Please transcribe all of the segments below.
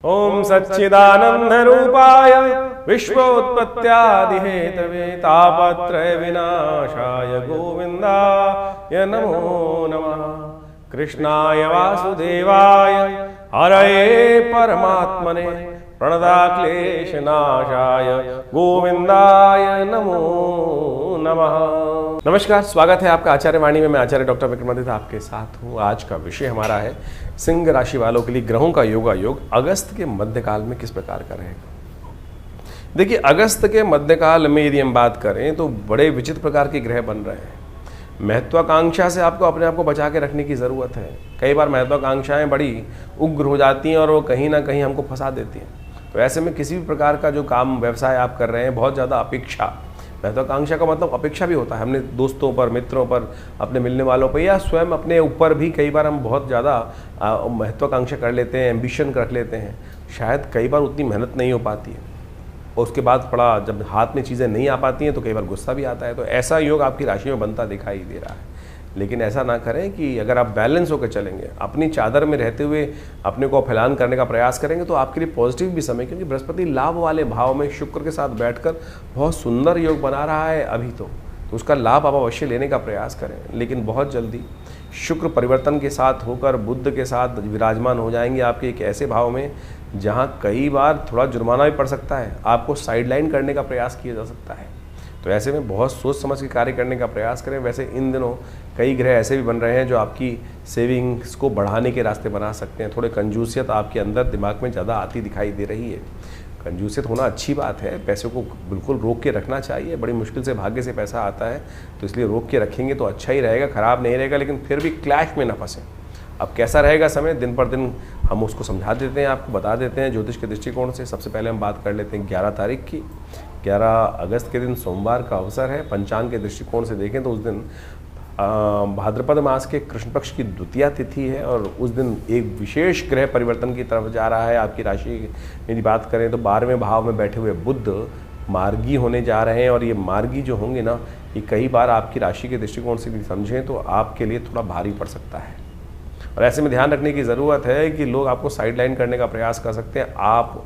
ओम सच्चिदानंद रूपाय विश्वोत्पत्त्यादिहेतवे तापत्रय विनाशाय गोविंदाय नमो नमः। कृष्णाय वासुदेवाय हरये परमात्मने प्रणताक्लेशनाशाय गोविंदाय नमो नमः। नमस्कार, स्वागत है आपका आचार्य वाणी में। मैं आचार्य डॉक्टर विक्रमादित्य आपके साथ हूँ। आज का विषय हमारा है सिंह राशि वालों के लिए ग्रहों का योगा योग अगस्त के मध्यकाल में किस प्रकार का रहेगा। देखिए, अगस्त के मध्यकाल में यदि हम बात करें तो बड़े विचित्र प्रकार के ग्रह बन रहे हैं। महत्वाकांक्षा से आपको अपने आप को बचा के रखने की ज़रूरत है। कई बार महत्वाकांक्षाएं बड़ी उग्र हो जाती हैं और वो कहीं ना कहीं हमको फंसा देती हैं। तो ऐसे में किसी भी प्रकार का जो काम व्यवसाय आप कर रहे हैं, बहुत ज़्यादा अपेक्षा, महत्वाकांक्षा का मतलब अपेक्षा भी होता है। हमने दोस्तों पर, मित्रों पर, अपने मिलने वालों पर या स्वयं अपने ऊपर भी कई बार हम बहुत ज़्यादा महत्वाकांक्षा कर लेते हैं, एम्बिशन रख लेते हैं। शायद कई बार उतनी मेहनत नहीं हो पाती है और उसके बाद थोड़ा जब हाथ में चीज़ें नहीं आ पाती हैं तो कई बार गुस्सा भी आता है। तो ऐसा योग आपकी राशि में बनता दिखाई दे रहा है। लेकिन ऐसा ना करें कि अगर आप बैलेंस होकर चलेंगे, अपनी चादर में रहते हुए अपने को फैलान करने का प्रयास करेंगे तो आपके लिए पॉजिटिव भी समय, क्योंकि बृहस्पति लाभ वाले भाव में शुक्र के साथ बैठकर बहुत सुंदर योग बना रहा है अभी तो उसका लाभ आप अवश्य लेने का प्रयास करें। लेकिन बहुत जल्दी शुक्र परिवर्तन के साथ होकर बुध के साथ विराजमान हो जाएंगे आपके एक ऐसे भाव में जहाँ कई बार थोड़ा जुर्माना भी पड़ सकता है, आपको साइडलाइन करने का प्रयास किया जा सकता है। तो ऐसे में बहुत सोच समझ के कार्य करने का प्रयास करें। वैसे इन दिनों कई ग्रह ऐसे भी बन रहे हैं जो आपकी सेविंग्स को बढ़ाने के रास्ते बना सकते हैं। थोड़े कंजूसियत आपके अंदर दिमाग में ज़्यादा आती दिखाई दे रही है। कंजूसियत होना अच्छी बात है, पैसे को बिल्कुल रोक के रखना चाहिए। बड़ी मुश्किल से भाग्य से पैसा आता है तो इसलिए रोक के रखेंगे तो अच्छा ही रहेगा, ख़राब नहीं रहेगा। लेकिन फिर भी क्लैश में ना फंसें। अब कैसा रहेगा समय, दिन पर दिन हम उसको समझा देते हैं, आपको बता देते हैं ज्योतिष के दृष्टिकोण से। सबसे पहले हम बात कर लेते हैं 11 तारीख की। 11 अगस्त के दिन सोमवार का अवसर है। पंचांग के दृष्टिकोण से देखें तो उस दिन भाद्रपद मास के कृष्ण पक्ष की द्वितीया तिथि है और उस दिन एक विशेष ग्रह परिवर्तन की तरफ जा रहा है। आपकी राशि यदि बात करें तो 12वें भाव में बैठे हुए बुध मार्गी होने जा रहे हैं और ये मार्गी जो होंगे ना, ये कई बार आपकी राशि के दृष्टिकोण से भी समझें तो आपके लिए थोड़ा भारी पड़ सकता है। और ऐसे में ध्यान रखने की ज़रूरत है कि लोग आपको साइडलाइन करने का प्रयास कर सकते हैं। आप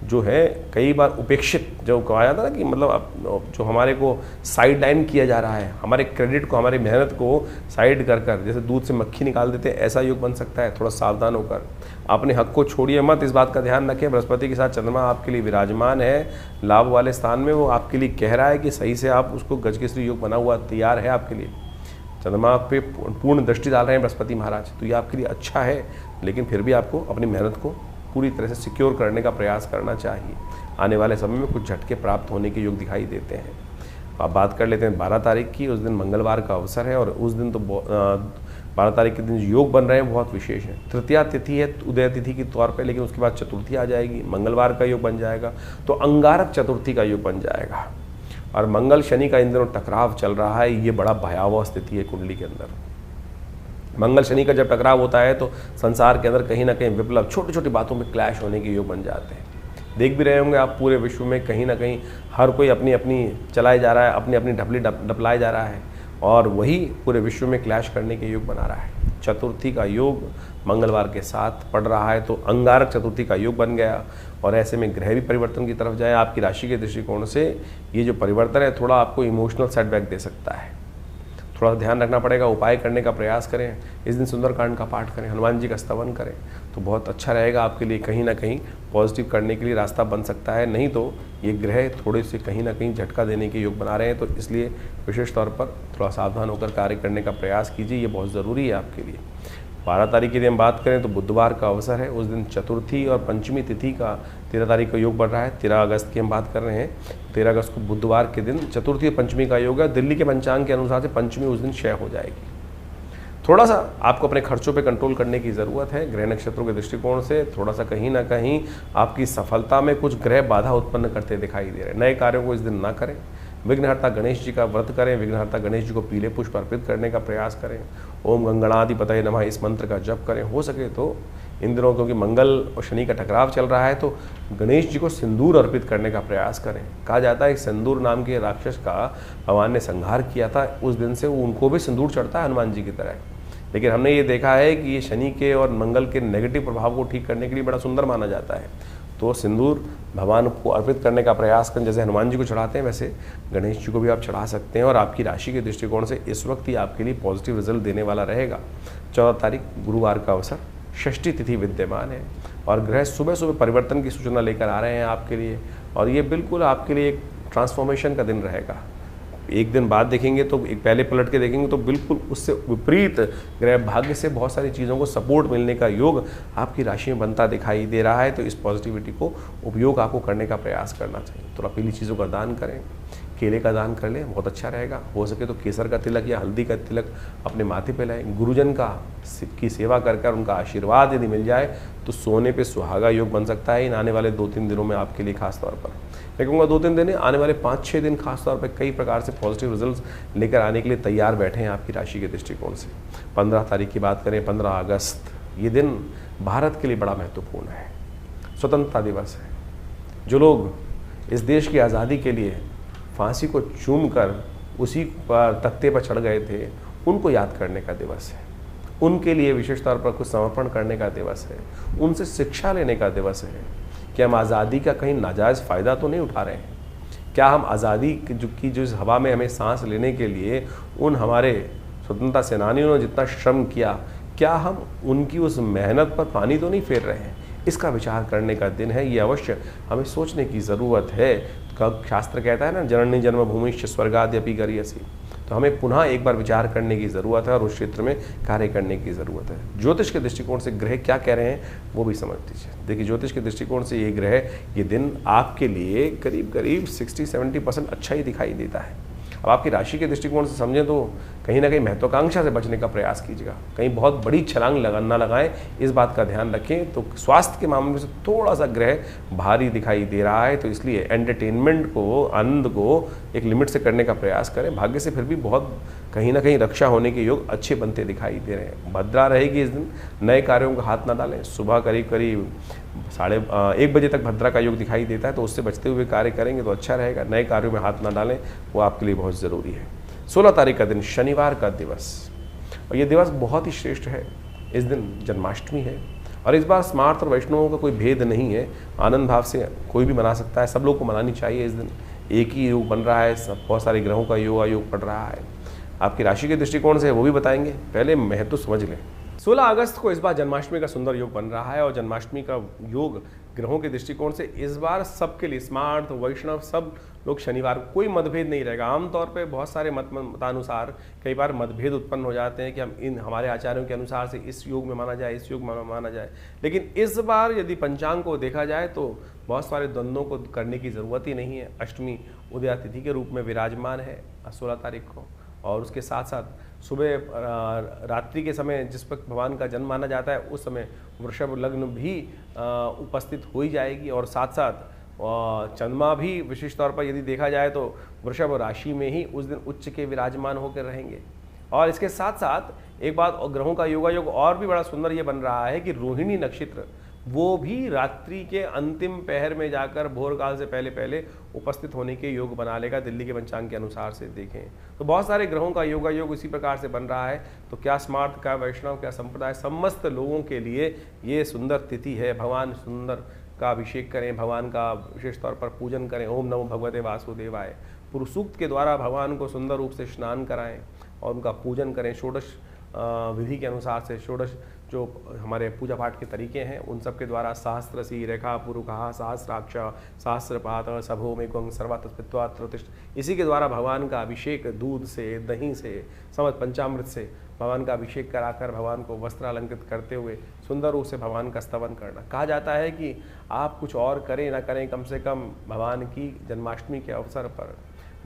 जो है कई बार उपेक्षित, जो कहा जाता है ना कि मतलब जो हमारे को साइडलाइन किया जा रहा है, हमारे क्रेडिट को, हमारी मेहनत को साइड कर कर जैसे दूध से मक्खी निकाल देते हैं, ऐसा योग बन सकता है। थोड़ा सावधान होकर अपने हक को छोड़िए मत, इस बात का ध्यान रखें। बृहस्पति के साथ चंद्रमा आपके लिए विराजमान है लाभ वाले स्थान में। वो आपके लिए कह रहा है कि सही से आप उसको गजकेसरी योग बना हुआ तैयार है आपके लिए। चंद्रमा पे पूर्ण दृष्टि डाल रहे हैं बृहस्पति महाराज, तो ये आपके लिए अच्छा है। लेकिन फिर भी आपको अपनी मेहनत को पूरी तरह से सिक्योर करने का प्रयास करना चाहिए। आने वाले समय में कुछ झटके प्राप्त होने के योग दिखाई देते हैं। अब बात कर लेते हैं 12 तारीख की। उस दिन मंगलवार का अवसर है और उस दिन तो 12 तारीख के दिन जो योग बन रहे हैं बहुत विशेष है। तृतीया तिथि है उदय तिथि के तौर पे, लेकिन उसके बाद चतुर्थी आ जाएगी, मंगलवार का योग बन जाएगा तो अंगारक चतुर्थी का योग बन जाएगा। और मंगल शनि का इन दिनों टकराव चल रहा है, ये बड़ा भयावह स्थिति है कुंडली के अंदर। मंगल शनि का जब टकराव होता है तो संसार के अंदर कहीं ना कहीं विप्लव, छोटी छोटी बातों में क्लैश होने के योग बन जाते हैं। देख भी रहे होंगे आप, पूरे विश्व में कहीं ना कहीं हर कोई अपनी अपनी चलाए जा रहा है, अपनी अपनी ढपली डपलाए जा रहा है और वही पूरे विश्व में क्लैश करने के योग बना रहा है। चतुर्थी का योग मंगलवार के साथ पड़ रहा है तो अंगारक चतुर्थी का योग बन गया। और ऐसे में ग्रह भी परिवर्तन की तरफ जाए। आपकी राशि के दृष्टिकोण से ये जो परिवर्तन है थोड़ा आपको इमोशनल सेटबैक दे सकता है। थोड़ा ध्यान रखना पड़ेगा, उपाय करने का प्रयास करें। इस दिन सुंदरकांड का पाठ करें, हनुमान जी का स्तवन करें तो बहुत अच्छा रहेगा आपके लिए। कहीं ना कहीं पॉजिटिव करने के लिए रास्ता बन सकता है। नहीं तो ये ग्रह थोड़े से कहीं ना कहीं झटका देने के योग बना रहे हैं, तो इसलिए विशेष तौर पर थोड़ा सावधान होकर कार्य करने का प्रयास कीजिए, ये बहुत ज़रूरी है आपके लिए। 12 तारीख की यदि हम बात करें तो बुधवार का अवसर है। उस दिन चतुर्थी और पंचमी तिथि का 13 तारीख का योग बढ़ रहा है। 13 अगस्त की हम बात कर रहे हैं। 13 अगस्त को बुधवार के दिन चतुर्थी और पंचमी का योग है। दिल्ली के पंचांग के अनुसार से पंचमी उस दिन क्षय हो जाएगी। थोड़ा सा आपको अपने खर्चों पे कंट्रोल करने की ज़रूरत है। ग्रह नक्षत्रों के दृष्टिकोण से थोड़ा सा कहीं ना कहीं आपकी सफलता में कुछ ग्रह बाधा उत्पन्न करते दिखाई दे रहे हैं। नए कार्यों को इस दिन ना करें। विघ्नहर्ता गणेश जी का व्रत करें। विघ्नहर्ता गणेश जी को पीले पुष्प अर्पित करने का प्रयास करें। ओम गंगणाधिपतये नमः इस मंत्र का जप करें। हो सके तो इन दिनों क्योंकि मंगल और शनि का टकराव चल रहा है तो गणेश जी को सिंदूर अर्पित करने का प्रयास करें। कहा जाता है सिंदूर नाम के राक्षस का भगवान ने संहार किया था, उस दिन से उनको भी सिंदूर चढ़ता है हनुमान जी की तरह। लेकिन हमने ये देखा है कि ये शनि के और मंगल के नेगेटिव प्रभाव को ठीक करने के लिए बड़ा सुंदर माना जाता है। तो सिंदूर भगवान को अर्पित करने का प्रयास करें। जैसे हनुमान जी को चढ़ाते हैं वैसे गणेश जी को भी आप चढ़ा सकते हैं। और आपकी राशि के दृष्टिकोण से इस वक्त ही आपके लिए पॉजिटिव रिजल्ट देने वाला रहेगा। 14 तारीख गुरुवार का अवसर, षष्ठी तिथि विद्यमान है और ग्रह सुबह सुबह परिवर्तन की सूचना लेकर आ रहे हैं आपके लिए। और ये बिल्कुल आपके लिए एक ट्रांसफॉर्मेशन का दिन रहेगा। एक दिन बाद देखेंगे तो एक पहले पलट के देखेंगे तो बिल्कुल उससे विपरीत ग्रह भाग्य से बहुत सारी चीज़ों को सपोर्ट मिलने का योग आपकी राशि में बनता दिखाई दे रहा है। तो इस पॉजिटिविटी को उपयोग आपको करने का प्रयास करना चाहिए। थोड़ा पीली चीज़ों का दान करें, केले का दान कर लें, बहुत अच्छा रहेगा। हो सके तो केसर का तिलक या हल्दी का तिलक अपने माथे पे लाएं। गुरुजन की सेवा कर उनका आशीर्वाद यदि मिल जाए तो सोने पे सुहागा योग बन सकता है इन आने वाले 2-3 दिनों में आपके लिए खास तौर पर। मैं कहूँगा 2-3 दिन, आने वाले 5-6 दिन खास तौर पर कई प्रकार से पॉजिटिव रिजल्ट्स लेकर आने के लिए तैयार बैठे हैं आपकी राशि के दृष्टिकोण से। 15 तारीख की बात करें, 15 अगस्त, ये दिन भारत के लिए बड़ा महत्वपूर्ण है। स्वतंत्रता दिवस है। जो लोग इस देश की आज़ादी के लिए फांसी को चूम कर उसी पर तख्ते पर चढ़ गए थे, उनको याद करने का दिवस है। उनके लिए विशेष तौर पर कुछ समर्पण करने का दिवस है। उनसे शिक्षा लेने का दिवस है कि हम आज़ादी का कहीं नाजायज़ फ़ायदा तो नहीं उठा रहे हैं। क्या हम आज़ादी की जो इस हवा में हमें सांस लेने के लिए उन हमारे स्वतंत्रता सेनानियों ने जितना श्रम किया, क्या हम उनकी उस मेहनत पर पानी तो नहीं फेर रहे हैं? इसका विचार करने का दिन है। ये अवश्य हमें सोचने की ज़रूरत है। शास्त्र कहता है ना, जननी जन्मभूमिश्च स्वर्गाद्यपि गरीयसी। तो हमें पुनः एक बार विचार करने की ज़रूरत है और उस क्षेत्र में कार्य करने की ज़रूरत है। ज्योतिष के दृष्टिकोण से ग्रह क्या कह रहे हैं वो भी समझ लीजिए। देखिए, ज्योतिष के दृष्टिकोण से ये ग्रह, ये दिन आपके लिए करीब करीब 60-70% अच्छा ही दिखाई देता है। अब आपकी राशि के दृष्टिकोण से समझें तो कहीं ना कहीं महत्वाकांक्षा से बचने का प्रयास कीजिएगा। कहीं बहुत बड़ी छलांग ना लगाएं, इस बात का ध्यान रखें। तो स्वास्थ्य के मामले में से थोड़ा सा ग्रह भारी दिखाई दे रहा है, तो इसलिए एंटरटेनमेंट को, आनंद को एक लिमिट से करने का प्रयास करें। भाग्य से फिर भी बहुत कहीं ना कहीं रक्षा होने के योग अच्छे बनते दिखाई दे रहे हैं। भद्रा रहेगी इस दिन। नए कार्यों का हाथ ना डालें। सुबह करीब 1:30 बजे तक भद्रा का योग दिखाई देता है, तो उससे बचते हुए कार्य करेंगे तो अच्छा रहेगा। नए कार्यों में हाथ ना डालें, वो आपके लिए बहुत ज़रूरी है। 16 तारीख का दिन, शनिवार का दिवस, और ये दिवस बहुत ही श्रेष्ठ है। इस दिन जन्माष्टमी है और इस बार स्मार्त और वैष्णवों का कोई भेद नहीं है। आनंद भाव से कोई भी मना सकता है, सब लोग को मनानी चाहिए। इस दिन एक ही योग बन रहा है, बहुत सारे ग्रहों का योग पड़ रहा है। आपकी राशि के दृष्टिकोण से वो भी बताएंगे, पहले महत्व समझ लें। 16 अगस्त को इस बार जन्माष्टमी का सुंदर योग बन रहा है और जन्माष्टमी का योग ग्रहों के दृष्टिकोण से इस बार सबके लिए, स्मार्त, वैष्णव, सब लोग शनिवार को कोई मतभेद नहीं रहेगा। आमतौर पे बहुत सारे मतानुसार कई बार मतभेद उत्पन्न हो जाते हैं कि हम हमारे आचार्यों के अनुसार से इस योग में माना जाए, इस योग में माना जाए। लेकिन इस बार यदि पंचांग को देखा जाए तो बहुत सारे द्वंद्वों को करने की ज़रूरत ही नहीं है। अष्टमी उदया तिथि के रूप में विराजमान है 16 तारीख को, और उसके साथ साथ सुबह रात्रि के समय जिस वक्त भगवान का जन्म माना जाता है, उस समय वृषभ लग्न भी उपस्थित हो ही जाएगी। और साथ साथ चंद्रमा भी विशेष तौर पर यदि देखा जाए तो वृषभ राशि में ही उस दिन उच्च के विराजमान होकर रहेंगे। और इसके साथ साथ एक बात, ग्रहों का योगायोग और भी बड़ा सुंदर ये बन रहा है कि रोहिणी नक्षत्र वो भी रात्रि के अंतिम पहर में जाकर भोर काल से पहले पहले उपस्थित होने के योग बना लेगा। दिल्ली के पंचांग के अनुसार से देखें तो बहुत सारे ग्रहों का योग इसी प्रकार से बन रहा है। तो क्या स्मार्त, क्या वैष्णव, क्या संप्रदाय, समस्त लोगों के लिए ये सुंदर तिथि है। भगवान सुंदर का अभिषेक करें, भगवान का विशेष तौर पर पूजन करें। ओम नमो भगवते वासुदेवाय पुरुष सूक्त के द्वारा भगवान को सुंदर रूप से स्नान कराएं और उनका पूजन करें। षोडश विधि के अनुसार से, षोडश जो हमारे पूजा पाठ के तरीके हैं उन सब के द्वारा सहस्रसी रेखा पुरुखा सहस्राक्ष सहस्रपात सभो में गंग सर्वात्मत्वात्तिष्ठ, इसी के द्वारा भगवान का अभिषेक दूध से, दही से, समस्त पंचामृत से भगवान का अभिषेक कराकर भगवान को वस्त्रालंकृत करते हुए सुंदर रूप से भगवान का स्तवन करना। कहा जाता है कि आप कुछ और करें ना करें, कम से कम भगवान की जन्माष्टमी के अवसर पर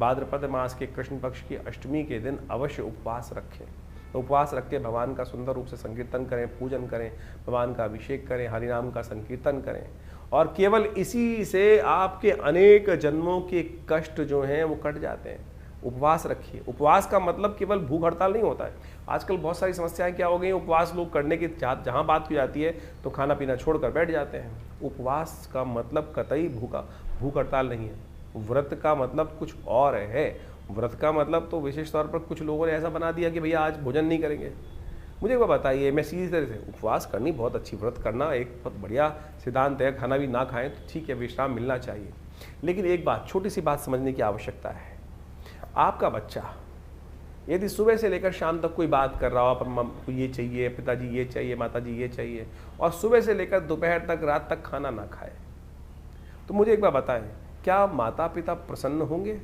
भाद्रपद मास के कृष्ण पक्ष की अष्टमी के दिन अवश्य उपवास रखें। तो उपवास रख के भगवान का सुंदर रूप से संकीर्तन करें, पूजन करें, भगवान का अभिषेक करें, हरिनाम का संकीर्तन करें। और केवल इसी से आपके अनेक जन्मों के कष्ट जो हैं वो कट जाते हैं। उपवास रखिए। उपवास का मतलब केवल भूख हड़ताल नहीं होता है। आजकल बहुत सारी समस्याएं क्या हो गई, उपवास लोग करने की जहाँ बात की जाती है तो खाना पीना छोड़कर बैठ जाते हैं। उपवास का मतलब कतई भूख हड़ताल नहीं है। व्रत का मतलब कुछ और है। व्रत का मतलब तो विशेष तौर पर कुछ लोगों ने ऐसा बना दिया कि भैया आज भोजन नहीं करेंगे। मुझे एक बात बताइए, मैं सीधी तरह से, उपवास करनी बहुत अच्छी, व्रत करना एक बहुत बढ़िया सिद्धांत है, खाना भी ना खाएं तो ठीक है, विश्राम मिलना चाहिए। लेकिन एक बात, छोटी सी बात समझने की आवश्यकता है। आपका बच्चा यदि सुबह से लेकर शाम तक कोई बात कर रहा हो, आपको ये चाहिए, पिताजी ये चाहिए, माताजी ये चाहिए, और सुबह से लेकर दोपहर तक, रात तक खाना ना खाए, तो मुझे एक बात बताएं, क्या माता पिता प्रसन्न होंगे?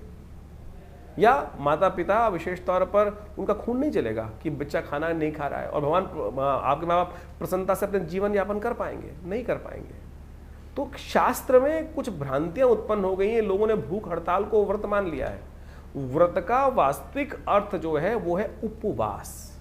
या माता पिता विशेष तौर पर उनका खून नहीं चलेगा कि बच्चा खाना नहीं खा रहा है, और भगवान आपके माँ बाप प्रसन्नता से अपने जीवन यापन कर पाएंगे? नहीं कर पाएंगे। तो शास्त्र में कुछ भ्रांतियां उत्पन्न हो गई हैं, लोगों ने भूख हड़ताल को व्रत मान लिया है। व्रत का वास्तविक अर्थ जो है वो है उपवास।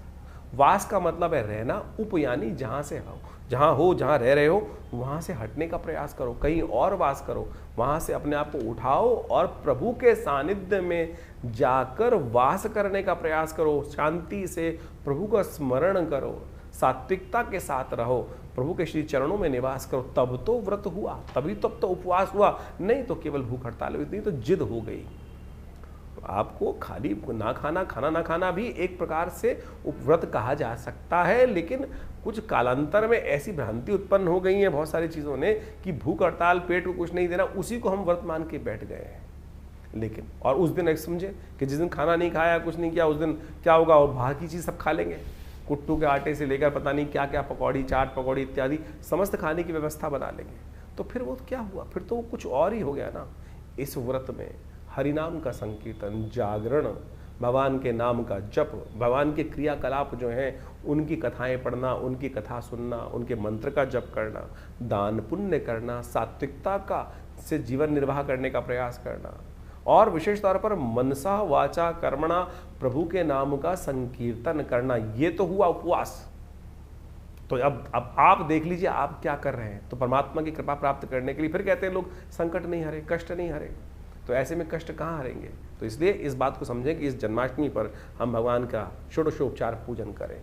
वास का मतलब है रहना, उप यानी जहां से हो, जहां रह रहे हो वहां से हटने का प्रयास करो, कहीं और वास करो, वहां से अपने आप को उठाओ और प्रभु के सानिध्य में जाकर वास करने का प्रयास करो, शांति से प्रभु का स्मरण करो, सात्विकता के साथ रहो, प्रभु के श्री चरणों में निवास करो, तब तो व्रत हुआ, तभी तब तो उपवास हुआ, नहीं तो केवल भूख हड़ताल हुई, नहीं तो जिद हो गई। आपको खाली खाना ना खाना भी एक प्रकार से उपव्रत कहा जा सकता है, लेकिन कुछ कालांतर में ऐसी भ्रांति उत्पन्न हो गई है बहुत सारी चीज़ों ने कि भूख हड़ताल, पेट को कुछ नहीं देना, उसी को हम व्रत मान के बैठ गए हैं। लेकिन और उस दिन एक समझे कि जिस दिन खाना नहीं खाया, कुछ नहीं किया, उस दिन क्या होगा, और बाहर की चीज़ सब खा लेंगे, कुट्टू के आटे से लेकर पता नहीं क्या क्या, पकौड़ी, चाट पकौड़ी इत्यादि समस्त खाने की व्यवस्था बना लेंगे। तो फिर वो क्या हुआ, फिर तो वो कुछ और ही हो गया ना। इस व्रत में हरिनाम का संकीर्तन, जागरण, भगवान के नाम का जप, भगवान के क्रियाकलाप जो हैं उनकी कथाएं पढ़ना, उनकी कथा सुनना, उनके मंत्र का जप करना, दान पुण्य करना, सात्विकता का से जीवन निर्वाह करने का प्रयास करना, और विशेष तौर पर मनसा वाचा कर्मणा प्रभु के नाम का संकीर्तन करना, ये तो हुआ उपवास। तो अब आप देख लीजिए आप क्या कर रहे हैं। तो परमात्मा की कृपा प्राप्त करने के लिए फिर कहते हैं लोग संकट नहीं हरे, कष्ट नहीं हरे, तो ऐसे में कष्ट कहाँ हरेंगे। तो इसलिए इस बात को समझें कि इस जन्माष्टमी पर हम भगवान का षोडशोपचार पूजन करें।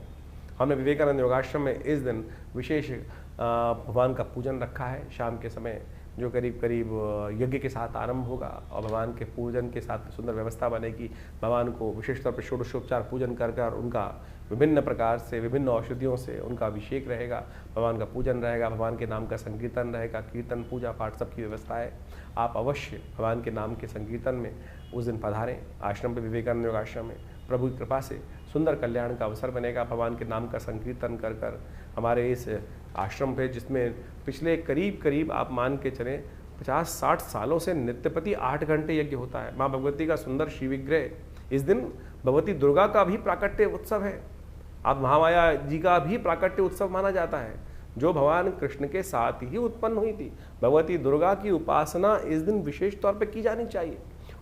हमने विवेकानंद योगाश्रम में इस दिन विशेष भगवान का पूजन रखा है, शाम के समय जो करीब करीब यज्ञ के साथ आरंभ होगा और भगवान के पूजन के साथ सुंदर व्यवस्था बनेगी। भगवान को विशेष तौर पर षोडशोपचार पूजन कर कर उनका विभिन्न प्रकार से, विभिन्न औषधियों से उनका अभिषेक रहेगा, भगवान का पूजन रहेगा, भगवान के नाम का संकीर्तन रहेगा, कीर्तन पूजा पाठ सबकी व्यवस्था है। आप अवश्य भगवान के नाम के संकीर्तन में उस दिन पधारें आश्रम पे, विवेकानंद योगाश्रम में। प्रभु की कृपा से सुंदर कल्याण का अवसर बनेगा। भगवान के नाम का संकीर्तन कर कर हमारे इस आश्रम पे, जिसमें पिछले करीब आप मान के चलें 50-60 सालों से नित्यपति 8 घंटे यज्ञ होता है। माँ भगवती का सुंदर शिवविग्रह, इस दिन भगवती दुर्गा का भी प्राकट्य उत्सव है, आप महामाया जी का भी प्राकट्य उत्सव माना जाता है, जो भगवान कृष्ण के साथ ही उत्पन्न हुई थी। भगवती दुर्गा की उपासना इस दिन विशेष तौर पर की जानी चाहिए,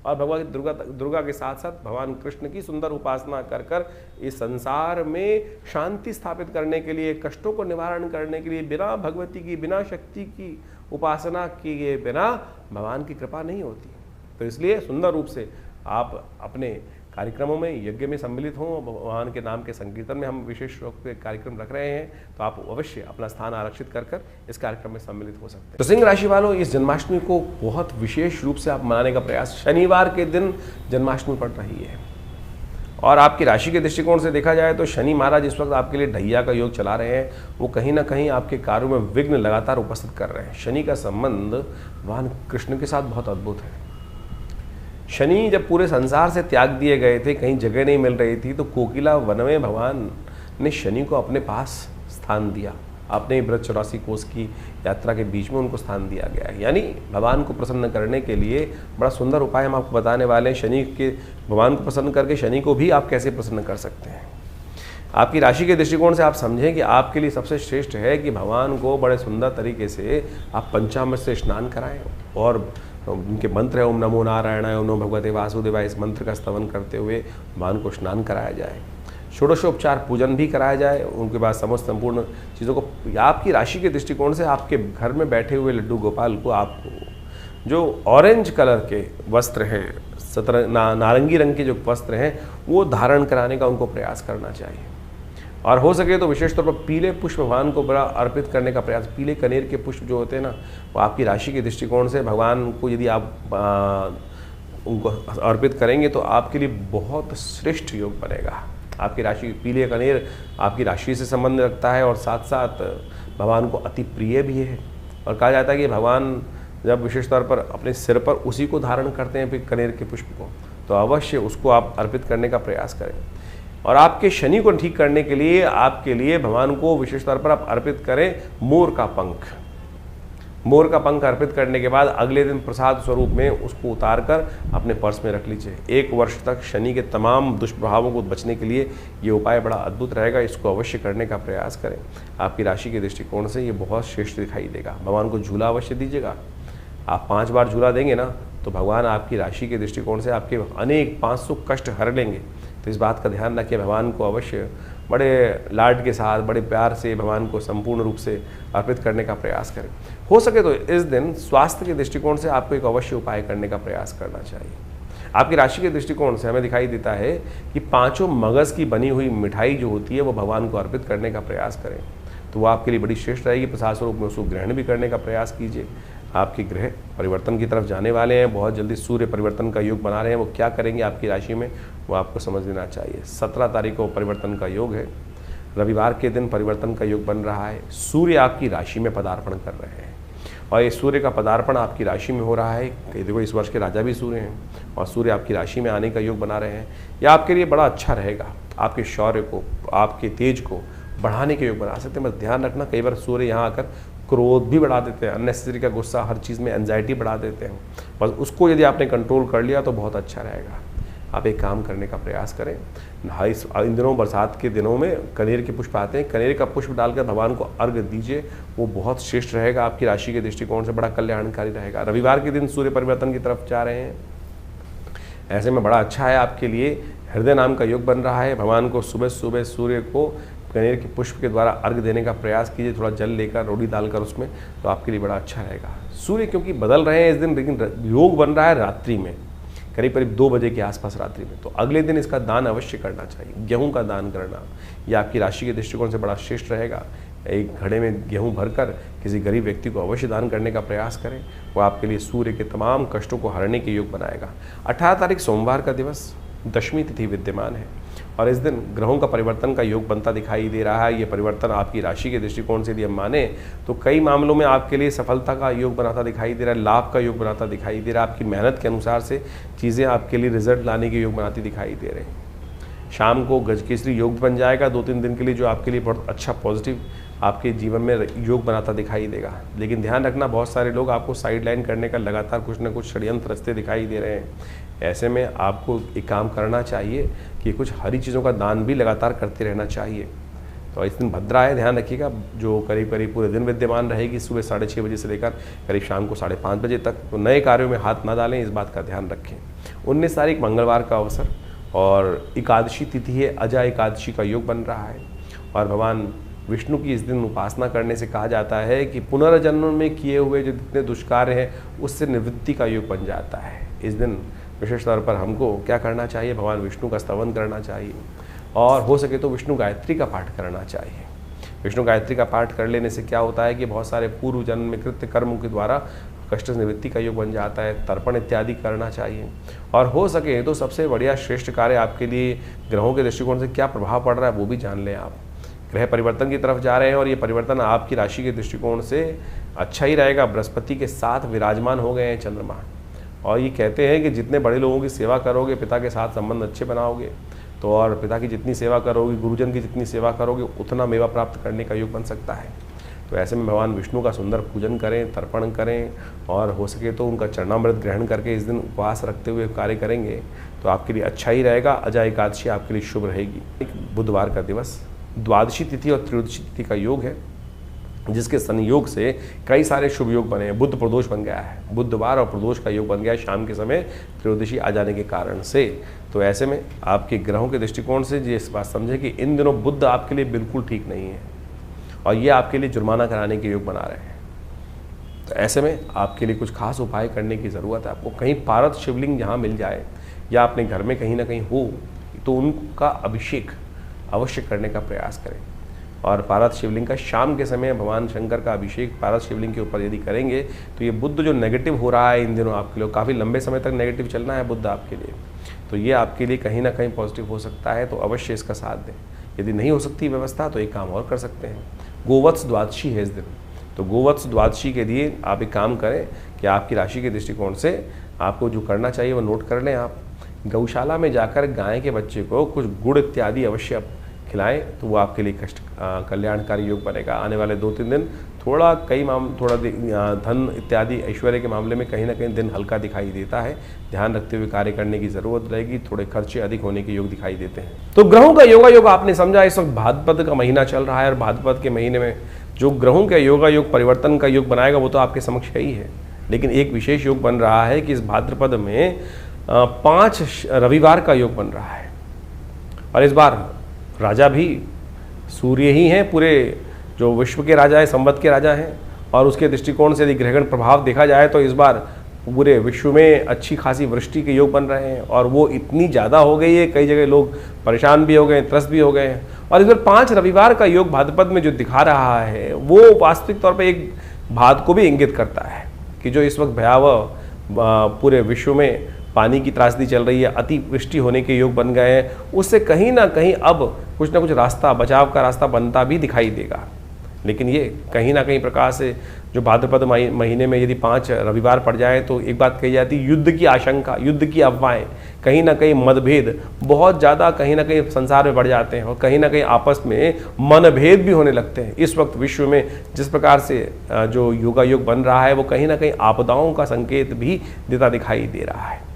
और भगवती दुर्गा के साथ साथ भगवान कृष्ण की सुंदर उपासना कर कर इस संसार में शांति स्थापित करने के लिए, कष्टों को निवारण करने के लिए, बिना भगवती की, बिना शक्ति की उपासना किए बिना भगवान की कृपा नहीं होती। तो इसलिए सुंदर रूप से आप अपने कार्यक्रमों में, यज्ञ में सम्मिलित हों। भगवान के नाम के संकीर्तन में हम विशेष रूप से कार्यक्रम रख रहे हैं, तो आप अवश्य अपना स्थान आरक्षित कर कर इस कार्यक्रम में सम्मिलित हो सकते हैं। तो सिंह राशि वालों, इस जन्माष्टमी को बहुत विशेष रूप से आप मनाने का प्रयास, शनिवार के दिन जन्माष्टमी पड़ रही है, और आपकी राशि के दृष्टिकोण से देखा जाए तो शनि महाराज इस वक्त आपके लिए ढैया का योग चला रहे हैं। वो कहीं ना कहीं आपके कार्यों में विघ्न लगातार उपस्थित कर रहे हैं। शनि का संबंध भगवान कृष्ण के साथ बहुत अद्भुत है। शनि जब पूरे संसार से त्याग दिए गए थे, कहीं जगह नहीं मिल रही थी, तो कोकिला वन में भगवान ने शनि को अपने पास स्थान दिया। अपने व्रत 84 कोस की यात्रा के बीच में उनको स्थान दिया गया है। यानी भगवान को प्रसन्न करने के लिए बड़ा सुंदर उपाय हम आपको बताने वाले हैं। शनि के, भगवान को प्रसन्न करके शनि को भी आप कैसे प्रसन्न कर सकते हैं। आपकी राशि के दृष्टिकोण से आप समझें कि आपके लिए सबसे श्रेष्ठ है कि भगवान को बड़े सुंदर तरीके से आप पंचामृत से स्नान कराएं, और उनके मंत्र है ओम नमो नारायणाय, ओम नमो भगवते वासुदेवाय, इस मंत्र का स्तवन करते हुए भगवान को स्नान कराया जाए। षोडशोपचार पूजन भी कराया जाए। उनके बाद समस्त संपूर्ण चीज़ों को, आपकी राशि के दृष्टिकोण से आपके घर में बैठे हुए लड्डू गोपाल को आपको जो ऑरेंज कलर के वस्त्र हैं, नारंगी रंग के जो वस्त्र हैं, वो धारण कराने का उनको प्रयास करना चाहिए। और हो सके तो विशेष तौर पर पीले पुष्प भगवान को बड़ा अर्पित करने का प्रयास। पीले कनेर के पुष्प जो होते हैं ना, वो आपकी राशि के दृष्टिकोण से भगवान को यदि आप उनको अर्पित करेंगे तो आपके लिए बहुत श्रेष्ठ योग बनेगा। आपकी राशि पीले कनेर आपकी राशि से संबंध रखता है और साथ साथ भगवान को अति प्रिय भी है। और कहा जाता है कि भगवान जब विशेष तौर पर अपने सिर पर उसी को धारण करते हैं फिर कनेर के पुष्प को, तो अवश्य उसको आप अर्पित करने का प्रयास करें। और आपके शनि को ठीक करने के लिए आपके लिए भगवान को विशेष तौर पर आप अर्पित करें मोर का पंख। मोर का पंख अर्पित करने के बाद अगले दिन प्रसाद स्वरूप में उसको उतार कर अपने पर्स में रख लीजिए। 1 वर्ष तक शनि के तमाम दुष्प्रभावों को बचने के लिए ये उपाय बड़ा अद्भुत रहेगा। इसको अवश्य करने का प्रयास करें। आपकी राशि के दृष्टिकोण से ये बहुत श्रेष्ठ दिखाई देगा। भगवान को झूला अवश्य दीजिएगा। आप 5 बार झूला देंगे ना तो भगवान आपकी राशि के दृष्टिकोण से आपके अनेक 500 कष्ट हर लेंगे। तो इस बात का ध्यान रखिए। भगवान को अवश्य बड़े लाड के साथ बड़े प्यार से भगवान को संपूर्ण रूप से अर्पित करने का प्रयास करें। हो सके तो इस दिन स्वास्थ्य के दृष्टिकोण से आपको एक अवश्य उपाय करने का प्रयास करना चाहिए। आपकी राशि के दृष्टिकोण से हमें दिखाई देता है कि 5 मगज़ की बनी हुई मिठाई जो होती है वो भगवान को अर्पित करने का प्रयास करें, तो वो आपके लिए बड़ी श्रेष्ठ रहेगी। प्रसाद स्वरूप में उसको ग्रहण भी करने का प्रयास कीजिए। आपके ग्रह परिवर्तन की तरफ जाने वाले हैं, बहुत जल्दी सूर्य परिवर्तन का योग बना रहे हैं। वो क्या करेंगे आपकी राशि में वो आपको समझ लेना चाहिए। 17 तारीख को परिवर्तन का योग है। रविवार के दिन परिवर्तन का योग बन रहा है। सूर्य आपकी राशि में पदार्पण कर रहे हैं और ये सूर्य का पदार्पण आपकी राशि में हो रहा है। देखो इस वर्ष के राजा भी सूर्य हैं और सूर्य आपकी राशि में आने का योग बना रहे हैं। यह आपके लिए बड़ा अच्छा रहेगा। आपके शौर्य को, आपके तेज को बढ़ाने के योग बना सकते हैं। बस ध्यान रखना, कई बार सूर्य यहाँ आकर क्रोध भी बढ़ा देते हैं, अननेसेसरी का गुस्सा, हर चीज़ में एंजाइटी बढ़ा देते हैं। बस उसको यदि आपने कंट्रोल कर लिया तो बहुत अच्छा रहेगा। आप एक काम करने का प्रयास करें। इन दिनों बरसात के दिनों में कनेर के पुष्प आते हैं, कनेर का पुष्प डालकर भगवान को अर्घ्य दीजिए। वो बहुत श्रेष्ठ रहेगा। आपकी राशि के दृष्टिकोण से बड़ा कल्याणकारी रहेगा। रविवार के दिन सूर्य परिवर्तन की तरफ जा रहे हैं, ऐसे में बड़ा अच्छा है आपके लिए। हृदय नाम का योग बन रहा है। भगवान को सुबह सुबह सूर्य को कनेर के पुष्प के द्वारा अर्घ देने का प्रयास कीजिए। थोड़ा जल लेकर, रोटी डालकर उसमें, तो आपके लिए बड़ा अच्छा रहेगा। सूर्य क्योंकि बदल रहे हैं इस दिन, लेकिन योग बन रहा है रात्रि में, करीब करीब 2 बजे के आसपास रात्रि में, तो अगले दिन इसका दान अवश्य करना चाहिए। गेहूं का दान करना यह आपकी राशि के दृष्टिकोण से बड़ा श्रेष्ठ रहेगा। एक घड़े में गेहूं भरकर किसी गरीब व्यक्ति को अवश्य दान करने का प्रयास करें। वो आपके लिए सूर्य के तमाम कष्टों को हरने के योग बनाएगा। 18 तारीख सोमवार का दिवस, दशमी तिथि विद्यमान है और इस दिन ग्रहों का परिवर्तन का योग बनता दिखाई दे रहा है। ये परिवर्तन आपकी राशि के दृष्टिकोण से यदि हम माने तो कई मामलों में आपके लिए सफलता का योग बनाता दिखाई दे रहा है, लाभ का योग बनाता दिखाई दे रहा है। आपकी मेहनत के अनुसार से चीज़ें आपके लिए रिजल्ट लाने के योग बनाती दिखाई दे रहे हैं। शाम को गजकेसरी योग बन जाएगा 2-3 दिन के लिए, जो आपके लिए बहुत अच्छा पॉजिटिव आपके जीवन में योग बनाता दिखाई देगा। लेकिन ध्यान रखना, बहुत सारे लोग आपको साइड लाइन करने का लगातार कुछ न कुछ षड्यंत्र रचते दिखाई दे रहे हैं। ऐसे में आपको एक काम करना चाहिए कि कुछ हरी चीज़ों का दान भी लगातार करते रहना चाहिए। तो इस दिन भद्रा है, ध्यान रखिएगा, जो करीब करीब पूरे दिन विद्यमान रहेगी, सुबह 6:30 बजे से लेकर करीब शाम को 5:30 बजे तक। तो नए कार्यों में हाथ ना डालें, इस बात का ध्यान रखें। 19 तारीख मंगलवार का अवसर और एकादशी तिथि है। अजा एकादशी का योग बन रहा है और भगवान विष्णु की इस दिन उपासना करने से कहा जाता है कि पुनर्जन्म में किए हुए जो जितने दुष्कार्य हैं उससे निवृत्ति का योग बन जाता है। इस दिन विशेष तौर पर हमको क्या करना चाहिए, भगवान विष्णु का स्तवन करना चाहिए और हो सके तो विष्णु गायत्री का पाठ करना चाहिए। विष्णु गायत्री का पाठ कर लेने से क्या होता है कि बहुत सारे पूर्व जन्म में कृत्य कर्मों के द्वारा कष्ट निवृत्ति का योग बन जाता है। तर्पण इत्यादि करना चाहिए और हो सके तो सबसे बढ़िया श्रेष्ठ कार्य आपके लिए ग्रहों के दृष्टिकोण से क्या प्रभाव पड़ रहा है वो भी जान लें। आप ग्रह परिवर्तन की तरफ जा रहे हैं और ये परिवर्तन आपकी राशि के दृष्टिकोण से अच्छा ही रहेगा। बृहस्पति के साथ विराजमान हो गए हैं चंद्रमा और ये कहते हैं कि जितने बड़े लोगों की सेवा करोगे, पिता के साथ संबंध अच्छे बनाओगे तो, और पिता की जितनी सेवा करोगे, गुरुजन की जितनी सेवा करोगे, उतना मेवा प्राप्त करने का योग बन सकता है। तो ऐसे में भगवान विष्णु का सुंदर पूजन करें, तर्पण करें और हो सके तो उनका चरणामृत ग्रहण करके इस दिन उपवास रखते हुए कार्य करेंगे तो आपके लिए अच्छा ही रहेगा। अजा एकादशी आपके लिए शुभ रहेगी। एक बुधवार का दिवस, द्वादशी तिथि और त्रयोदशी तिथि का योग है, जिसके संयोग से कई सारे शुभ योग बने हैं। बुध प्रदोष बन गया है, बुधवार और प्रदोष का योग बन गया है शाम के समय त्रयोदशी आ जाने के कारण से। तो ऐसे में आपके ग्रहों के दृष्टिकोण से ये इस बात समझे कि इन दिनों बुध आपके लिए बिल्कुल ठीक नहीं है और ये आपके लिए जुर्माना कराने के योग बना रहे हैं। तो ऐसे में आपके लिए कुछ खास उपाय करने की ज़रूरत है। आपको कहीं पारद शिवलिंग जहाँ मिल जाए या अपने घर में कहीं ना कहीं हो तो उनका अभिषेक अवश्य करने का प्रयास करें। और पारद शिवलिंग का शाम के समय भगवान शंकर का अभिषेक पारद शिवलिंग के ऊपर यदि करेंगे तो ये बुध जो नेगेटिव हो रहा है इन दिनों आपके लिए, काफ़ी लंबे समय तक नेगेटिव चलना है बुध आपके लिए, तो ये आपके लिए कहीं ना कहीं पॉजिटिव हो सकता है, तो अवश्य इसका साथ दें। यदि नहीं हो सकती व्यवस्था तो एक काम और कर सकते हैं, गोवत्स द्वादशी है इस दिन। तो गोवत्स द्वादशी के लिए आप एक काम करें कि आपकी राशि के दृष्टिकोण से आपको जो करना चाहिए वो नोट कर लें। आप गौशाला में जाकर गाय के बच्चे को कुछ गुड़ इत्यादि अवश्य आप खिलाएं, तो वो आपके लिए कल्याणकारी योग बनेगा। आने वाले 2-3 दिन थोड़ा धन इत्यादि ऐश्वर्य के मामले में कहीं ना कहीं दिन हल्का दिखाई देता है, ध्यान रखते हुए कार्य करने की जरूरत रहेगी। थोड़े खर्चे अधिक होने के योग दिखाई देते हैं। तो ग्रहों का योगा योग आपने समझा। इस वक्त भाद्रपद का महीना चल रहा है और भाद्रपद के महीने में जो ग्रहों का योगा योग परिवर्तन का योग बनाएगा वो तो आपके समक्ष है ही है, लेकिन एक विशेष योग बन रहा है कि इस भाद्रपद में 5 रविवार का योग बन रहा है। और इस बार राजा भी सूर्य ही हैं, पूरे जो विश्व के राजा है, संवत के राजा हैं। और उसके दृष्टिकोण से यदि ग्रहण प्रभाव देखा जाए तो इस बार पूरे विश्व में अच्छी खासी वृष्टि के योग बन रहे हैं, और वो इतनी ज़्यादा हो गई है, कई जगह लोग परेशान भी हो गए, त्रस्त भी हो गए हैं। और इस बार 5 रविवार का योग भाद्रपद में जो दिखा रहा है वो वास्तविक तौर पर एक बात को भी इंगित करता है कि जो इस वक्त भयावह पूरे विश्व में पानी की त्रासदी चल रही है, अतिवृष्टि होने के योग बन गए हैं, उससे कहीं ना कहीं अब कुछ ना कुछ रास्ता, बचाव का रास्ता बनता भी दिखाई देगा। लेकिन ये कहीं ना कहीं प्रकार से जो भाद्रपद महीने में यदि 5 रविवार पड़ जाए तो एक बात कही जाती है, युद्ध की आशंका, युद्ध की अफवाहें, कहीं ना कहीं मतभेद बहुत ज़्यादा कहीं ना कहीं संसार में बढ़ जाते हैं, और कहीं ना कहीं आपस में मनभेद भी होने लगते हैं। इस वक्त विश्व में जिस प्रकार से जो योगा योग बन रहा है वो कहीं ना कहीं आपदाओं का संकेत भी देता दिखाई दे रहा है।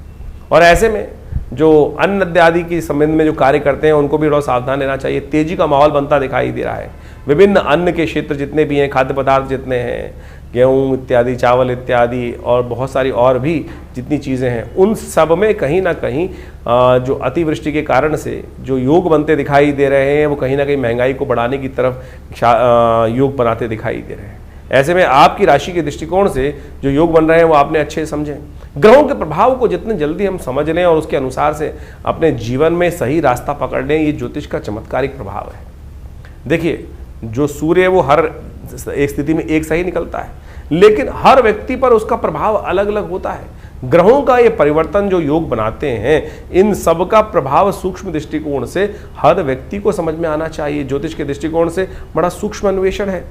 और ऐसे में जो अन्न इत्यादि के संबंध में जो कार्य करते हैं उनको भी थोड़ा सावधान रहना चाहिए। तेजी का माहौल बनता दिखाई दे रहा है। विभिन्न अन्न के क्षेत्र जितने भी हैं, खाद्य पदार्थ जितने हैं, गेहूँ इत्यादि, चावल इत्यादि और बहुत सारी और भी जितनी चीज़ें हैं, उन सब में कहीं ना कहीं जो अतिवृष्टि के कारण से जो योग बनते दिखाई दे रहे हैं वो कहीं ना कहीं महंगाई को बढ़ाने की तरफ योग बनाते दिखाई दे रहे हैं। ऐसे में आपकी राशि के दृष्टिकोण से जो योग बन रहे हैं वो आपने अच्छे समझें। ग्रहों के प्रभाव को जितने जल्दी हम समझ लें और उसके अनुसार से अपने जीवन में सही रास्ता पकड़ लें, ये ज्योतिष का चमत्कारिक प्रभाव है। देखिए, जो सूर्य है वो हर एक स्थिति में एक सही निकलता है, लेकिन हर व्यक्ति पर उसका प्रभाव अलग अलग होता है। ग्रहों का ये परिवर्तन जो योग बनाते हैं, इन सब का प्रभाव सूक्ष्म दृष्टिकोण से हर व्यक्ति को समझ में आना चाहिए। ज्योतिष के दृष्टिकोण से बड़ा सूक्ष्म अन्वेषण है।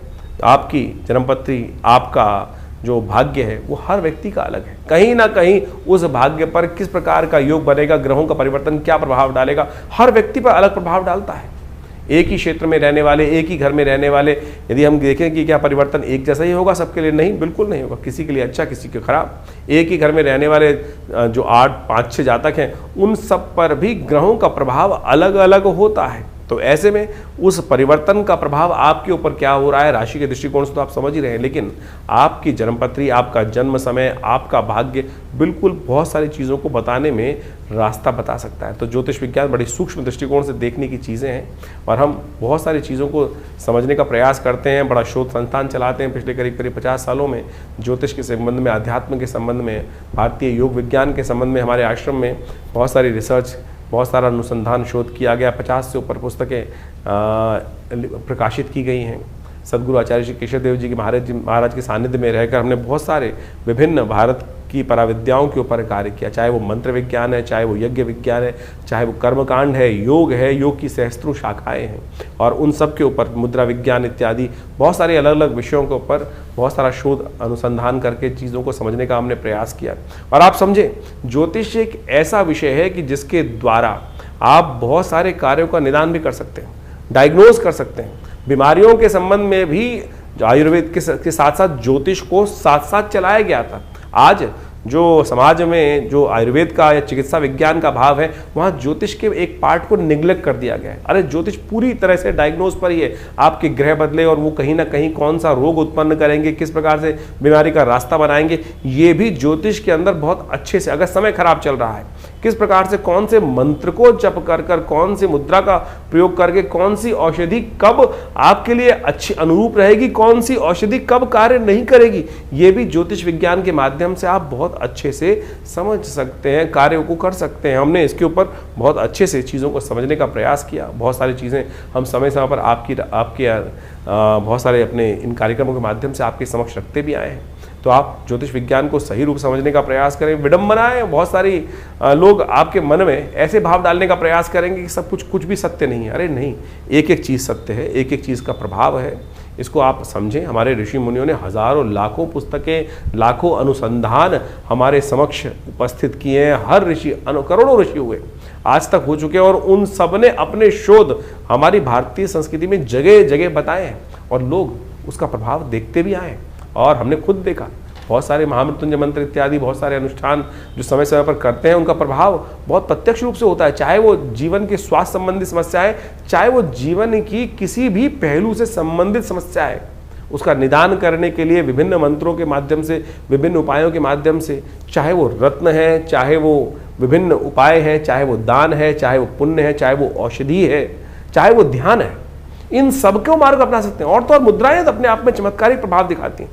आपकी जन्मपत्री, आपका जो भाग्य है वो हर व्यक्ति का अलग है। कहीं ना कहीं उस भाग्य पर किस प्रकार का योग बनेगा, ग्रहों का परिवर्तन क्या प्रभाव डालेगा, हर व्यक्ति पर अलग प्रभाव डालता है। एक ही क्षेत्र में रहने वाले, एक ही घर में रहने वाले, यदि हम देखें कि क्या परिवर्तन एक जैसा ही होगा सबके लिए? नहीं, बिल्कुल नहीं होगा। किसी के लिए अच्छा, किसी के खराब। एक ही घर में रहने वाले जो 8-5-6 जातक हैं, उन सब पर भी ग्रहों का प्रभाव अलग अलग होता है। तो ऐसे में उस परिवर्तन का प्रभाव आपके ऊपर क्या हो रहा है, राशि के दृष्टिकोण से तो आप समझ ही रहे हैं, लेकिन आपकी जन्मपत्री, आपका जन्म समय, आपका भाग्य बिल्कुल बहुत सारी चीज़ों को बताने में रास्ता बता सकता है। तो ज्योतिष विज्ञान बड़ी सूक्ष्म दृष्टिकोण से देखने की चीज़ें हैं, और हम बहुत सारी चीज़ों को समझने का प्रयास करते हैं। बड़ा शोध संस्थान चलाते हैं पिछले करीब 50 सालों में। ज्योतिष के संबंध में, अध्यात्म के संबंध में, भारतीय योग विज्ञान के संबंध में हमारे आश्रम में बहुत सारी रिसर्च, बहुत सारा अनुसंधान, शोध किया गया। 50 से ऊपर पुस्तकें प्रकाशित की गई हैं। सदगुरु आचार्य श्री केशव देव जी के महाराज के सानिध्य में रहकर हमने बहुत सारे विभिन्न भारत की पराविद्याओं के ऊपर कार्य किया, चाहे वो मंत्र विज्ञान है, चाहे वो यज्ञ विज्ञान है, चाहे वो कर्मकांड है, योग है, योग की सहस्त्रों शाखाएं हैं, और उन सब के ऊपर मुद्रा विज्ञान इत्यादि बहुत सारे अलग अलग विषयों के ऊपर बहुत सारा शोध अनुसंधान करके चीज़ों को समझने का हमने प्रयास किया। और आप समझें, ज्योतिष एक ऐसा विषय है कि जिसके द्वारा आप बहुत सारे कार्यों का निदान भी कर सकते हैं, डायग्नोज कर सकते हैं। बीमारियों के संबंध में भी आयुर्वेद के साथ साथ ज्योतिष को साथ साथ चलाया गया था। आज जो समाज में जो आयुर्वेद का या चिकित्सा विज्ञान का भाव है, वहाँ ज्योतिष के एक पार्ट को निग्लेक्ट कर दिया गया है। अरे ज्योतिष पूरी तरह से डायग्नोज पर ही है, आपके ग्रह बदले और वो कहीं ना कहीं कौन सा रोग उत्पन्न करेंगे, किस प्रकार से बीमारी का रास्ता बनाएंगे, ये भी ज्योतिष के अंदर बहुत अच्छे से, अगर समय खराब चल रहा है, किस प्रकार से कौन से मंत्र को जप कर कर, कौन सी मुद्रा का प्रयोग करके, कौन सी औषधि कब आपके लिए अच्छी अनुरूप रहेगी, कौन सी औषधि कब कार्य नहीं करेगी, ये भी ज्योतिष विज्ञान के माध्यम से आप बहुत अच्छे से समझ सकते हैं, कार्यों को कर सकते हैं। हमने इसके ऊपर बहुत अच्छे से चीज़ों को समझने का प्रयास किया। बहुत सारी चीज़ें हम समय समय पर आपके बहुत सारे अपने इन कार्यक्रमों के माध्यम से आपके समक्ष रखते भी आए हैं। तो आप ज्योतिष विज्ञान को सही रूप समझने का प्रयास करें। विडंबनाएं बहुत सारी लोग आपके मन में ऐसे भाव डालने का प्रयास करेंगे कि सब कुछ भी सत्य नहीं है। अरे नहीं, एक एक चीज़ सत्य है, एक एक चीज़ का प्रभाव है, इसको आप समझें। हमारे ऋषि मुनियों ने हजारों लाखों पुस्तकें, लाखों अनुसंधान हमारे समक्ष उपस्थित किए हैं। हर ऋषि, करोड़ों ऋषि हुए आज तक हो चुके हैं और उन सब ने अपने शोध हमारी भारतीय संस्कृति में जगह जगह बताए हैं और लोग उसका प्रभाव देखते भी आए और हमने खुद देखा। बहुत सारे महामृत्युंजय मंत्र इत्यादि बहुत सारे अनुष्ठान जो समय समय पर करते हैं, उनका प्रभाव बहुत प्रत्यक्ष रूप से होता है, चाहे वो जीवन के स्वास्थ्य संबंधी समस्याएं, चाहे वो जीवन की किसी भी पहलू से संबंधित समस्याएं, उसका निदान करने के लिए विभिन्न मंत्रों के माध्यम से, विभिन्न उपायों के माध्यम से, चाहे वो रत्न है, चाहे वो विभिन्न उपाय हैं, चाहे वो दान है, चाहे वो पुण्य है, चाहे वो औषधि है, चाहे वो ध्यान है, इन सबको मार्ग अपना सकते हैं। और तो और मुद्राएं तो अपने आप में चमत्कारिक प्रभाव दिखाती हैं।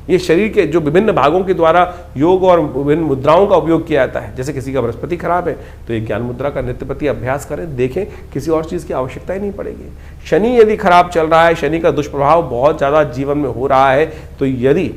ये शरीर के जो विभिन्न भागों के द्वारा योग और विभिन्न मुद्राओं का उपयोग किया जाता है। जैसे किसी का बृहस्पति खराब है तो ये ज्ञान मुद्रा का नित्य प्रति अभ्यास करें, देखें, किसी और चीज़ की आवश्यकता ही नहीं पड़ेगी। शनि यदि खराब चल रहा है, शनि का दुष्प्रभाव बहुत ज़्यादा जीवन में हो रहा है, तो यदि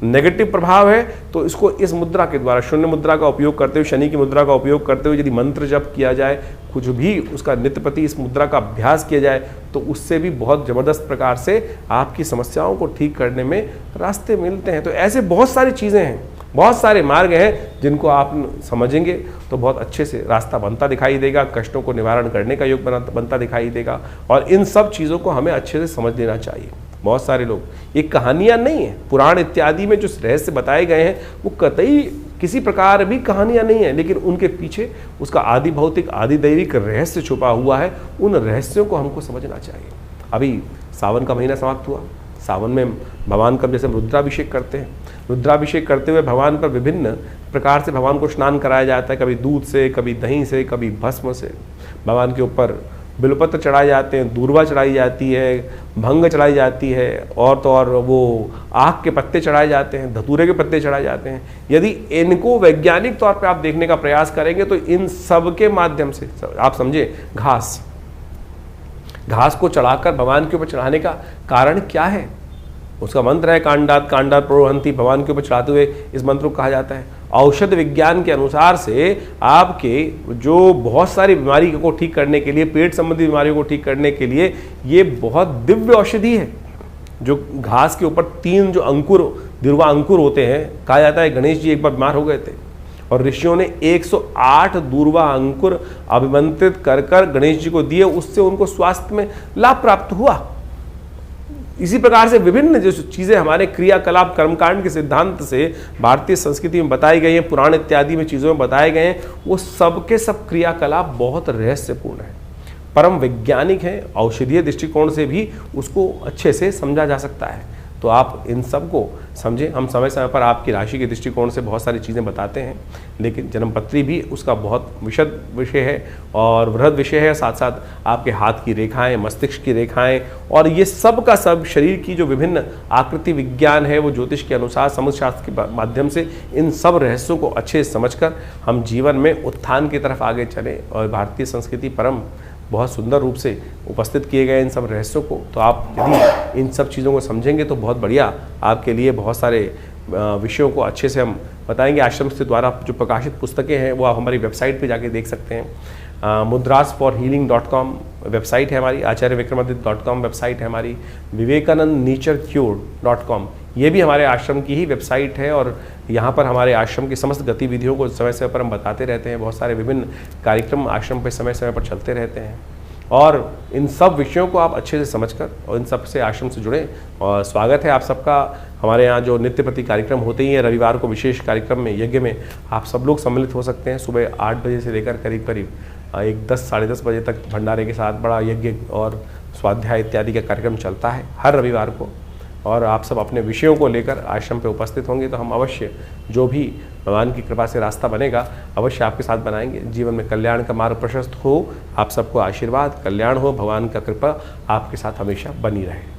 नेगेटिव प्रभाव है तो इसको इस मुद्रा के द्वारा, शून्य मुद्रा का उपयोग करते हुए, शनि की मुद्रा का उपयोग करते हुए यदि मंत्र जप किया जाए, कुछ भी उसका नित्य प्रति इस मुद्रा का अभ्यास किया जाए, तो उससे भी बहुत ज़बरदस्त प्रकार से आपकी समस्याओं को ठीक करने में रास्ते मिलते हैं। तो ऐसे बहुत सारी चीज़ें हैं, बहुत सारे मार्ग हैं जिनको आप समझेंगे तो बहुत अच्छे से रास्ता बनता दिखाई देगा, कष्टों को निवारण करने का योग बनता दिखाई देगा। और इन सब चीज़ों को हमें अच्छे से समझ लेना चाहिए। बहुत सारे लोग, ये कहानियाँ नहीं है, पुराण इत्यादि में जो रहस्य बताए गए हैं वो कतई किसी प्रकार भी कहानियाँ नहीं है, लेकिन उनके पीछे उसका आदि भौतिक आदि दैविक रहस्य छुपा हुआ है। उन रहस्यों को हमको समझना चाहिए। अभी सावन का महीना समाप्त हुआ, सावन में भगवान का जैसे रुद्राभिषेक करते हैं, रुद्राभिषेक करते हुए भगवान पर विभिन्न प्रकार से भगवान को स्नान कराया जाता है, कभी दूध से, कभी दही से, कभी भस्म से। भगवान के ऊपर बिलपत्र चढ़ाए जाते हैं, दूर्वा चढ़ाई जाती है, भंग चढ़ाई जाती है, और तो और वो आक के पत्ते चढ़ाए जाते हैं, धतूरे के पत्ते चढ़ाए जाते हैं। यदि इनको वैज्ञानिक तौर पे आप देखने का प्रयास करेंगे तो इन सब के माध्यम से आप समझे, घास को चढ़ाकर भगवान के ऊपर चढ़ाने का कारण क्या है? उसका मंत्र है कांडात कांडात प्रोहंती। भगवान के ऊपर चढ़ाते हुए इस मंत्र को कहा जाता है। औषध विज्ञान के अनुसार से आपके जो बहुत सारी बीमारी को ठीक करने के लिए, पेट संबंधी बीमारियों को ठीक करने के लिए ये बहुत दिव्य औषधि है। जो घास के ऊपर 3 जो अंकुर, दिर्वा अंकुर होते हैं, कहा जाता है गणेश जी एक बार बीमार हो गए थे और ऋषियों ने 108 दूर्वा अंकुर अभिमंत्रित कर गणेश जी को दिए, उससे उनको स्वास्थ्य में लाभ प्राप्त हुआ। इसी प्रकार से विभिन्न जो चीज़ें हमारे क्रियाकलाप कर्मकांड के सिद्धांत से भारतीय संस्कृति में बताई गई हैं, पुराण इत्यादि में चीज़ों में बताए गए हैं, वो सब के सब क्रियाकलाप बहुत रहस्यपूर्ण है, परम वैज्ञानिक है। औषधीय दृष्टिकोण से भी उसको अच्छे से समझा जा सकता है। तो आप इन सब को समझें। हम समय समय पर आपकी राशि के दृष्टिकोण से बहुत सारी चीज़ें बताते हैं, लेकिन जन्मपत्री भी उसका बहुत विशद विषय है और वृहद विषय है। साथ साथ आपके हाथ की रेखाएं, मस्तिष्क की रेखाएं और ये सब का सब शरीर की जो विभिन्न आकृति विज्ञान है, वो ज्योतिष के अनुसार समुद्र शास्त्र के माध्यम से इन सब रहस्यों को अच्छे से समझकर हम जीवन में उत्थान की तरफ आगे चलें। और भारतीय संस्कृति परम बहुत सुंदर रूप से उपस्थित किए गए इन सब रहस्यों को, तो आप यदि इन सब चीज़ों को समझेंगे तो बहुत बढ़िया आपके लिए बहुत सारे विषयों को अच्छे से हम बताएंगे। आश्रम के द्वारा जो प्रकाशित पुस्तकें हैं वो आप हमारी वेबसाइट पे जाके देख सकते हैं। mudrasforhealing.com वेबसाइट है हमारी, acharyavikramaditta.com वेबसाइट है हमारी, vivekanandnaturecure.com ये भी हमारे आश्रम की ही वेबसाइट है। और यहाँ पर हमारे आश्रम की समस्त गतिविधियों को समय समय पर हम बताते रहते हैं। बहुत सारे विभिन्न कार्यक्रम आश्रम पे समय समय पर चलते रहते हैं और इन सब विषयों को आप अच्छे से समझकर और इन सब से आश्रम से जुड़ें। और स्वागत है आप सबका हमारे यहाँ जो नित्य प्रति कार्यक्रम होते ही हैं। रविवार को विशेष कार्यक्रम में, यज्ञ में आप सब लोग सम्मिलित हो सकते हैं। सुबह 8 बजे से लेकर करीब 10 साढ़े 10 बजे तक भंडारे के साथ बड़ा यज्ञ और स्वाध्याय इत्यादि का कार्यक्रम चलता है हर रविवार को। और आप सब अपने विषयों को लेकर आश्रम पे उपस्थित होंगे तो हम अवश्य जो भी भगवान की कृपा से रास्ता बनेगा अवश्य आपके साथ बनाएंगे। जीवन में कल्याण का मार्ग प्रशस्त हो, आप सबको आशीर्वाद, कल्याण हो, भगवान का कृपा आपके साथ हमेशा बनी रहे।